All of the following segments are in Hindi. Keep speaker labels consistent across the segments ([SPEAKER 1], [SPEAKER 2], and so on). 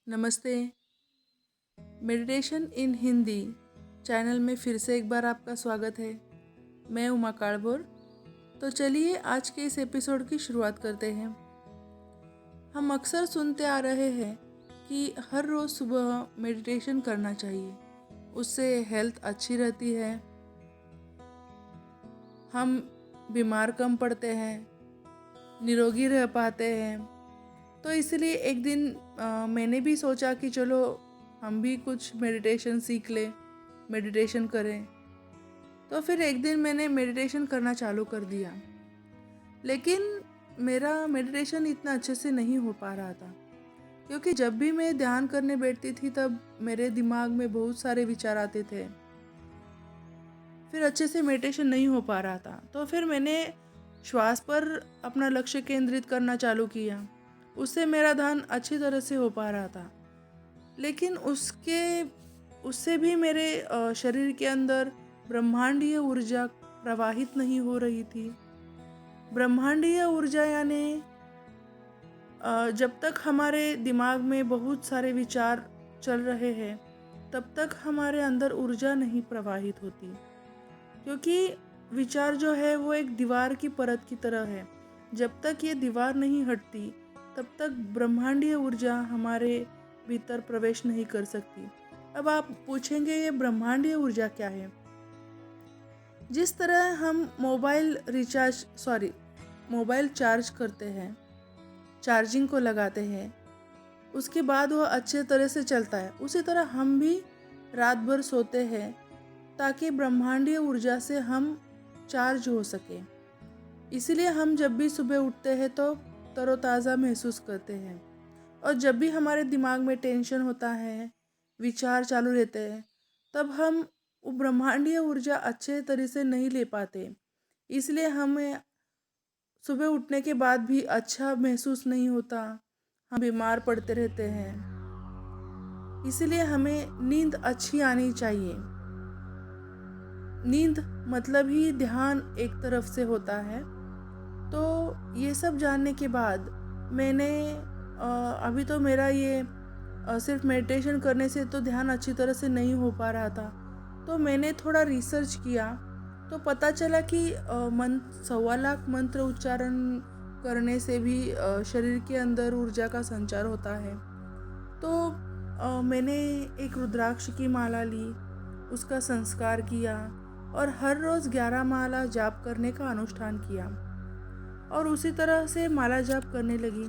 [SPEAKER 1] नमस्ते। मेडिटेशन इन हिंदी चैनल में फिर से एक बार आपका स्वागत है। मैं उमा काड़भोर। तो चलिए आज के इस एपिसोड की शुरुआत करते हैं। हम अक्सर सुनते आ रहे हैं कि हर रोज़ सुबह मेडिटेशन करना चाहिए, उससे हेल्थ अच्छी रहती है, हम बीमार कम पड़ते हैं, निरोगी रह पाते हैं। तो इसलिए एक दिन मैंने भी सोचा कि चलो हम भी कुछ मेडिटेशन सीख लें, मेडिटेशन करें। तो फिर एक दिन मैंने मेडिटेशन करना चालू कर दिया, लेकिन मेरा मेडिटेशन इतना अच्छे से नहीं हो पा रहा था, क्योंकि जब भी मैं ध्यान करने बैठती थी तब मेरे दिमाग में बहुत सारे विचार आते थे, फिर अच्छे से मेडिटेशन नहीं हो पा रहा था। तो फिर मैंने श्वास पर अपना लक्ष्य केंद्रित करना चालू किया, उससे मेरा ध्यान अच्छी तरह से हो पा रहा था। लेकिन उससे भी मेरे शरीर के अंदर ब्रह्मांडीय ऊर्जा प्रवाहित नहीं हो रही थी। ब्रह्मांडीय ऊर्जा यानी जब तक हमारे दिमाग में बहुत सारे विचार चल रहे हैं तब तक हमारे अंदर ऊर्जा नहीं प्रवाहित होती, क्योंकि विचार जो है वो एक दीवार की परत की तरह है। जब तक ये दीवार नहीं हटती तब तक ब्रह्मांडीय ऊर्जा हमारे भीतर प्रवेश नहीं कर सकती। अब आप पूछेंगे ये ब्रह्मांडीय ऊर्जा क्या है? जिस तरह हम मोबाइल चार्ज करते हैं, चार्जिंग को लगाते हैं, उसके बाद वह अच्छे तरह से चलता है, उसी तरह हम भी रात भर सोते हैं ताकि ब्रह्मांडीय ऊर्जा से हम चार्ज हो सके। इसलिए हम जब भी सुबह उठते हैं तो तरोताज़ा महसूस करते हैं, और जब भी हमारे दिमाग में टेंशन होता है, विचार चालू रहते हैं, तब हम वो ब्रह्मांडीय ऊर्जा अच्छे तरह से नहीं ले पाते। इसलिए हमें सुबह उठने के बाद भी अच्छा महसूस नहीं होता, हम बीमार पड़ते रहते हैं। इसलिए हमें नींद अच्छी आनी चाहिए। नींद मतलब ही ध्यान एक तरफ से होता है। तो ये सब जानने के बाद मैंने अभी तो मेरा ये सिर्फ मेडिटेशन करने से तो ध्यान अच्छी तरह से नहीं हो पा रहा था, तो मैंने थोड़ा रिसर्च किया तो पता चला कि 1.25 लाख मंत्र उच्चारण करने से भी शरीर के अंदर ऊर्जा का संचार होता है। तो मैंने एक रुद्राक्ष की माला ली, उसका संस्कार किया और हर रोज़ 11 माला जाप करने का अनुष्ठान किया, और उसी तरह से माला जाप करने लगी।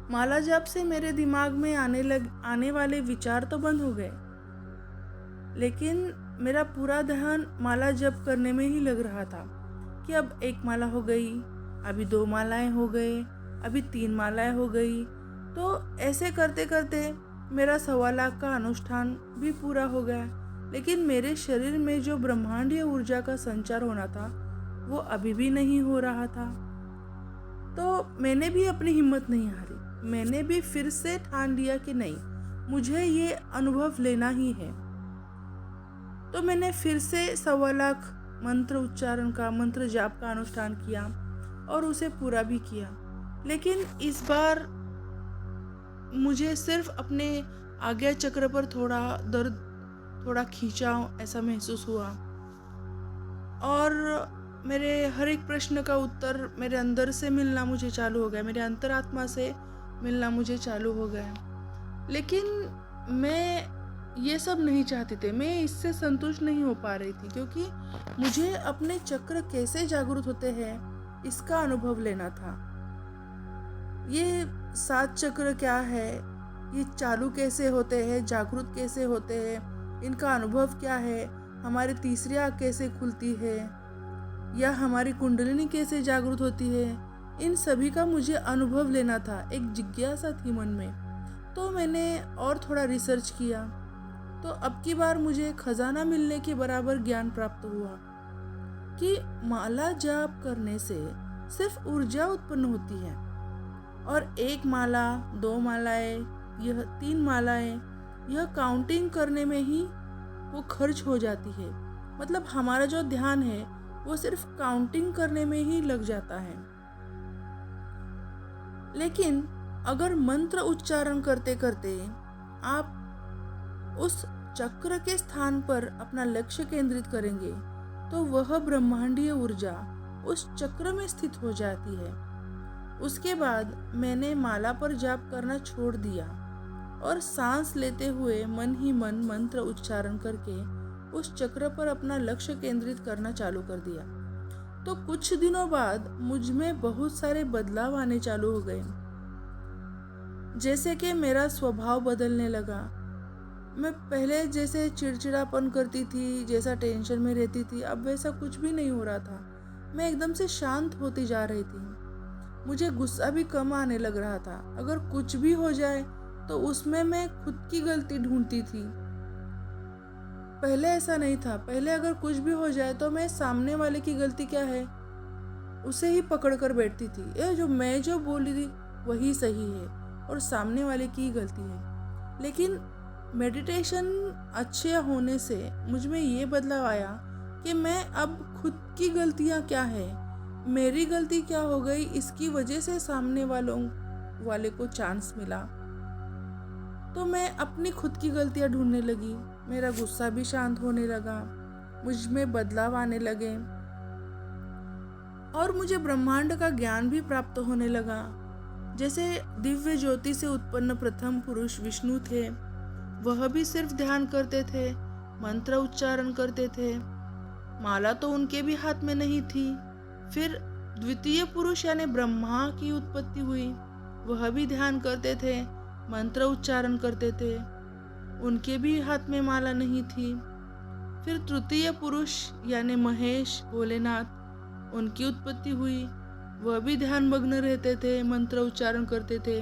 [SPEAKER 1] माला जाप से मेरे दिमाग में आने वाले विचार तो बंद हो गए, लेकिन मेरा पूरा ध्यान माला जप करने में ही लग रहा था कि अब 1 माला हो गई, अभी 2 मालाएं हो गए, अभी 3 मालाएं हो गई। तो ऐसे करते करते मेरा 1.25 लाख का अनुष्ठान भी पूरा हो गया, लेकिन मेरे शरीर में जो ब्रह्मांडीय ऊर्जा का संचार होना था वो अभी भी नहीं हो रहा था। तो मैंने भी अपनी हिम्मत नहीं हारी, मैंने भी फिर से ठान लिया कि नहीं, मुझे ये अनुभव लेना ही है। तो मैंने फिर से 1.25 लाख मंत्र जाप का अनुष्ठान किया और उसे पूरा भी किया। लेकिन इस बार मुझे सिर्फ अपने आज्ञा चक्र पर थोड़ा दर्द, थोड़ा खींचाव ऐसा महसूस हुआ, और मेरे हर एक प्रश्न का उत्तर मेरे अंदर से मिलना मुझे चालू हो गया, मेरे अंतरात्मा से मिलना मुझे चालू हो गया। लेकिन मैं ये सब नहीं चाहती थी, मैं इससे संतुष्ट नहीं हो पा रही थी, क्योंकि मुझे अपने चक्र कैसे जागृत होते हैं इसका अनुभव लेना था। ये 7 चक्र क्या है, ये चालू कैसे होते हैं, जागृत कैसे होते हैं, इनका अनुभव क्या है, हमारी तीसरी आँख कैसे खुलती है, या हमारी कुंडलिनी कैसे जागृत होती है, इन सभी का मुझे अनुभव लेना था। एक जिज्ञासा थी मन में। तो मैंने और थोड़ा रिसर्च किया, तो अब की बार मुझे खजाना मिलने के बराबर ज्ञान प्राप्त हुआ कि माला जाप करने से सिर्फ ऊर्जा उत्पन्न होती है, और 1 माला, 2 मालाएं, यह 3 मालाएं, यह काउंटिंग करने में ही वो खर्च हो जाती है। मतलब हमारा जो ध्यान है वो सिर्फ काउंटिंग करने में ही लग जाता है। लेकिन अगर मंत्र उच्चारण करते करते आप उस चक्र के स्थान पर अपना लक्ष्य केंद्रित करेंगे तो वह ब्रह्मांडीय ऊर्जा उस चक्र में स्थित हो जाती है। उसके बाद मैंने माला पर जाप करना छोड़ दिया और सांस लेते हुए मन ही मन मंत्र उच्चारण करके उस चक्र पर अपना लक्ष्य केंद्रित करना चालू कर दिया। तो कुछ दिनों बाद मुझ में बहुत सारे बदलाव आने चालू हो गए। जैसे कि मेरा स्वभाव बदलने लगा। मैं पहले जैसे चिड़चिड़ापन करती थी, जैसा टेंशन में रहती थी, अब वैसा कुछ भी नहीं हो रहा था। मैं एकदम से शांत होती जा रही थी। मुझे गुस्सा भी कम आने लग रहा था। अगर कुछ भी हो जाए तो उसमें मैं खुद की गलती ढूंढती थी। पहले ऐसा नहीं था। पहले अगर कुछ भी हो जाए तो मैं सामने वाले की गलती क्या है उसे ही पकड़ कर बैठती थी। ये मैं जो बोल रही थी वही सही है और सामने वाले की गलती है। लेकिन मेडिटेशन अच्छे होने से मुझ में ये बदलाव आया कि मैं अब खुद की गलतियाँ क्या है, मेरी गलती क्या हो गई, इसकी वजह से सामने वाले को चांस मिला। तो मैं अपनी खुद की गलतियाँ ढूंढने लगी। मेरा गुस्सा भी शांत होने लगा, मुझ में बदलाव आने लगे और मुझे ब्रह्मांड का ज्ञान भी प्राप्त होने लगा। जैसे दिव्य ज्योति से उत्पन्न प्रथम पुरुष विष्णु थे, वह भी सिर्फ ध्यान करते थे, मंत्र उच्चारण करते थे। माला तो उनके भी हाथ में नहीं थी। फिर द्वितीय पुरुष यानी ब्रह्मा की उत्पत्ति हुई, वह भी ध्यान करते थे, मंत्र उच्चारण करते थे, उनके भी हाथ में माला नहीं थी। फिर तृतीय पुरुष यानी महेश भोलेनाथ, उनकी उत्पत्ति हुई, वह भी ध्यान मग्न रहते थे, मंत्र उच्चारण करते थे,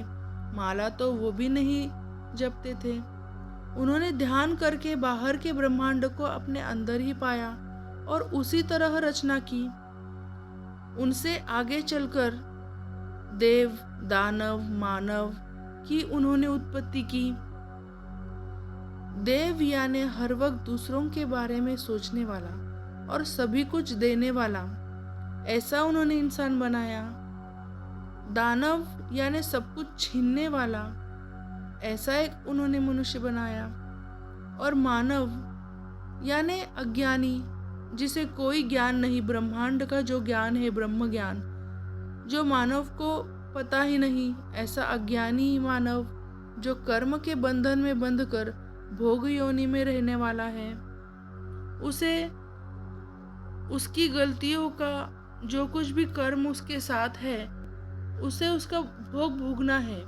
[SPEAKER 1] माला तो वो भी नहीं जपते थे। उन्होंने ध्यान करके बाहर के ब्रह्मांड को अपने अंदर ही पाया और उसी तरह रचना की। उनसे आगे चलकर देव, दानव, मानव की उन्होंने उत्पत्ति की। देव यानी हर वक्त दूसरों के बारे में सोचने वाला और सभी कुछ देने वाला, ऐसा उन्होंने इंसान बनाया। दानव यानी सब कुछ छीनने वाला, ऐसा एक उन्होंने मनुष्य बनाया। और मानव यानी अज्ञानी, जिसे कोई ज्ञान नहीं, ब्रह्मांड का जो ज्ञान है, ब्रह्म ज्ञान, जो मानव को पता ही नहीं, ऐसा अज्ञानी मानव जो कर्म के बंधन में बंध कर भोग योनि में रहने वाला है। उसे उसकी गलतियों का जो कुछ भी कर्म उसके साथ है, उसे उसका भोग भोगना है,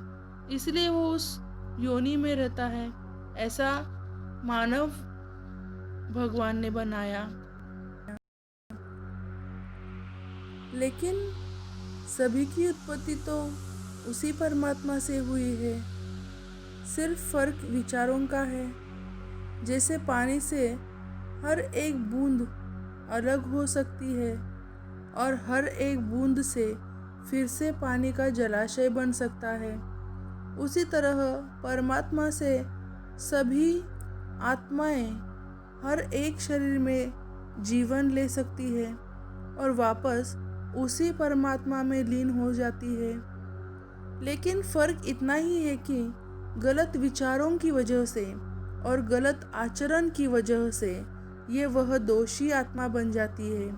[SPEAKER 1] इसलिए वो उस योनि में रहता है। ऐसा मानव भगवान ने बनाया। लेकिन सभी की उत्पत्ति तो उसी परमात्मा से हुई है, सिर्फ फर्क विचारों का है। जैसे पानी से हर एक बूंद अलग हो सकती है और हर एक बूंद से फिर से पानी का जलाशय बन सकता है, उसी तरह परमात्मा से सभी आत्माएं हर एक शरीर में जीवन ले सकती है और वापस उसी परमात्मा में लीन हो जाती है। लेकिन फर्क इतना ही है कि गलत विचारों की वजह से और गलत आचरण की वजह से ये वह दोषी आत्मा बन जाती है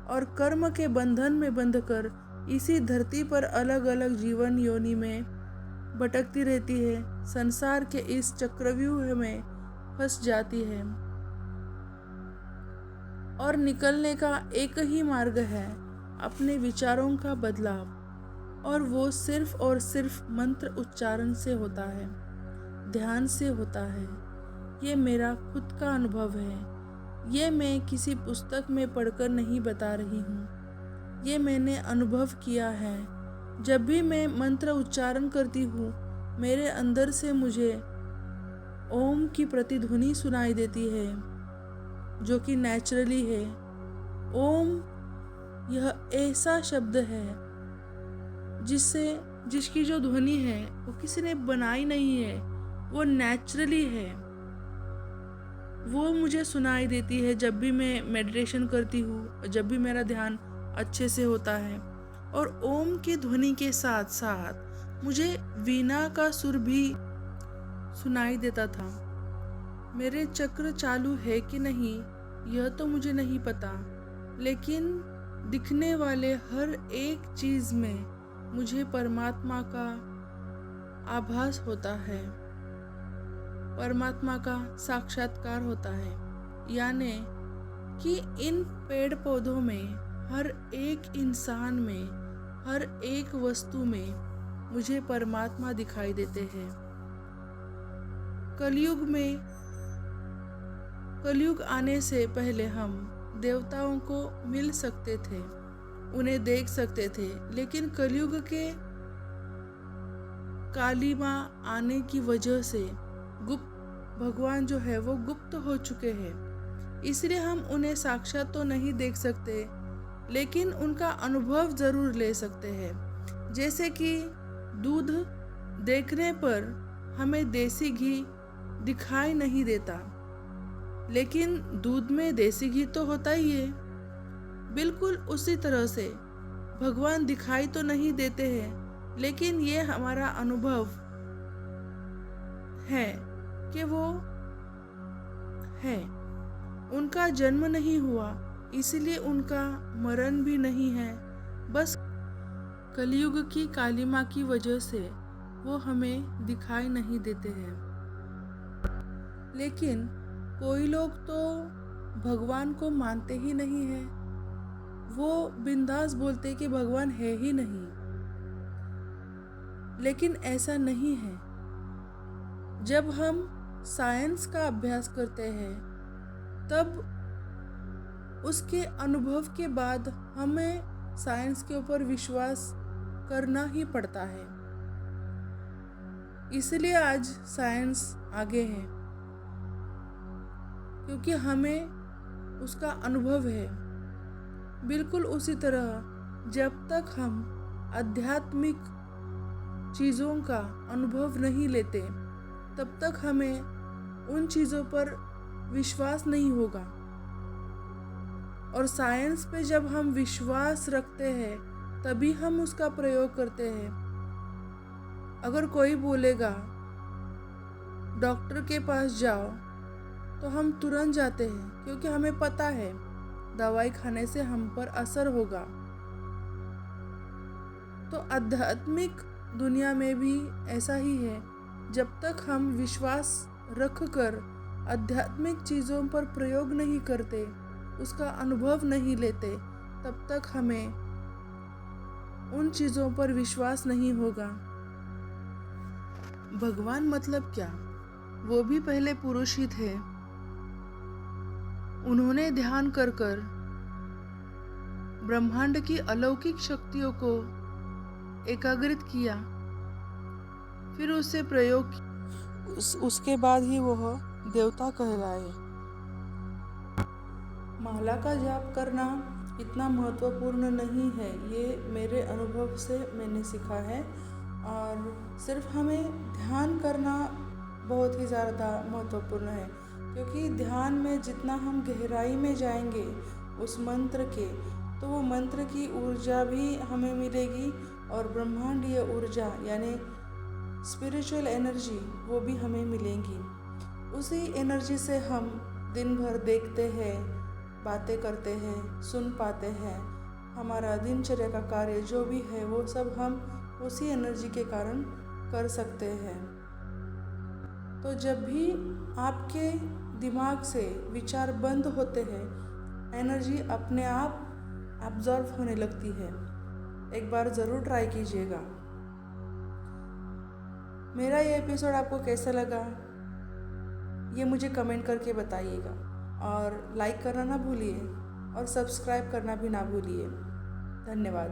[SPEAKER 1] और कर्म के बंधन में बंधकर इसी धरती पर अलग अलग जीवन योनि में भटकती रहती है, संसार के इस चक्रव्यूह में फंस जाती है। और निकलने का एक ही मार्ग है, अपने विचारों का बदलाव, और वो सिर्फ और सिर्फ मंत्र उच्चारण से होता है, ध्यान से होता है। ये मेरा खुद का अनुभव है, ये मैं किसी पुस्तक में पढ़कर नहीं बता रही हूँ, ये मैंने अनुभव किया है। जब भी मैं मंत्र उच्चारण करती हूँ, मेरे अंदर से मुझे ओम की प्रतिध्वनि सुनाई देती है, जो कि नेचुरली है। ओम यह ऐसा शब्द है जिसकी जो ध्वनि है वो किसी ने बनाई नहीं है, वो नेचुरली है। वो मुझे सुनाई देती है जब भी मैं मेडिटेशन करती हूँ, जब भी मेरा ध्यान अच्छे से होता है। और ओम की ध्वनि के साथ साथ मुझे वीणा का सुर भी सुनाई देता था। मेरे चक्र चालू है कि नहीं यह तो मुझे नहीं पता, लेकिन दिखने वाले हर एक चीज में मुझे परमात्मा का आभास होता है, परमात्मा का साक्षात्कार होता है। यानी कि इन पेड़ पौधों में, हर एक इंसान में, हर एक वस्तु में मुझे परमात्मा दिखाई देते हैं। कलयुग आने से पहले हम देवताओं को मिल सकते थे, उन्हें देख सकते थे, लेकिन कलयुग के काली माँ आने की वजह से भगवान जो है वो गुप्त हो चुके हैं, इसलिए हम उन्हें साक्षात तो नहीं देख सकते, लेकिन उनका अनुभव जरूर ले सकते हैं। जैसे कि दूध देखने पर हमें देसी घी दिखाई नहीं देता, लेकिन दूध में देसी घी तो होता ही है। बिल्कुल उसी तरह से भगवान दिखाई तो नहीं देते हैं, लेकिन ये हमारा अनुभव है कि वो है। उनका जन्म नहीं हुआ, इसलिए उनका मरण भी नहीं है। बस कलयुग की काली माँ की वजह से वो हमें दिखाई नहीं देते हैं। लेकिन कोई लोग तो भगवान को मानते ही नहीं है, वो बिंदास बोलते कि भगवान है ही नहीं। लेकिन ऐसा नहीं है। जब हम साइंस का अभ्यास करते हैं, तब उसके अनुभव के बाद हमें साइंस के ऊपर विश्वास करना ही पड़ता है। इसलिए आज साइंस आगे है, क्योंकि हमें उसका अनुभव है। बिल्कुल उसी तरह जब तक हम आध्यात्मिक चीज़ों का अनुभव नहीं लेते, तब तक हमें उन चीज़ों पर विश्वास नहीं होगा। और साइंस पे जब हम विश्वास रखते हैं, तभी हम उसका प्रयोग करते हैं। अगर कोई बोलेगा डॉक्टर के पास जाओ, तो हम तुरंत जाते हैं, क्योंकि हमें पता है दवाई खाने से हम पर असर होगा। तो आध्यात्मिक दुनिया में भी ऐसा ही है। जब तक हम विश्वास रखकर आध्यात्मिक चीज़ों पर प्रयोग नहीं करते, उसका अनुभव नहीं लेते, तब तक हमें उन चीज़ों पर विश्वास नहीं होगा। भगवान मतलब क्या? वो भी पहले पुरुष ही थे। उन्होंने ध्यान कर ब्रह्मांड की अलौकिक शक्तियों को एकाग्रित किया, फिर उससे प्रयोग उसके बाद ही वह देवता कहलाए। माला का जाप करना इतना महत्वपूर्ण नहीं है, ये मेरे अनुभव से मैंने सीखा है। और सिर्फ हमें ध्यान करना बहुत ही ज़्यादा महत्वपूर्ण है, क्योंकि ध्यान में जितना हम गहराई में जाएंगे उस मंत्र के, तो वो मंत्र की ऊर्जा भी हमें मिलेगी, और ब्रह्मांडीय ऊर्जा यानी स्पिरिचुअल एनर्जी वो भी हमें मिलेंगी। उसी एनर्जी से हम दिन भर देखते हैं, बातें करते हैं, सुन पाते हैं। हमारा दिनचर्या का कार्य जो भी है वो सब हम उसी एनर्जी के कारण कर सकते हैं। तो जब भी आपके दिमाग से विचार बंद होते हैं, एनर्जी अपने आप एब्जॉर्ब होने लगती है। एक बार ज़रूर ट्राई कीजिएगा। मेरा ये एपिसोड आपको कैसा लगा, ये मुझे कमेंट करके बताइएगा, और लाइक करना ना भूलिए, और सब्सक्राइब करना भी ना भूलिए। धन्यवाद।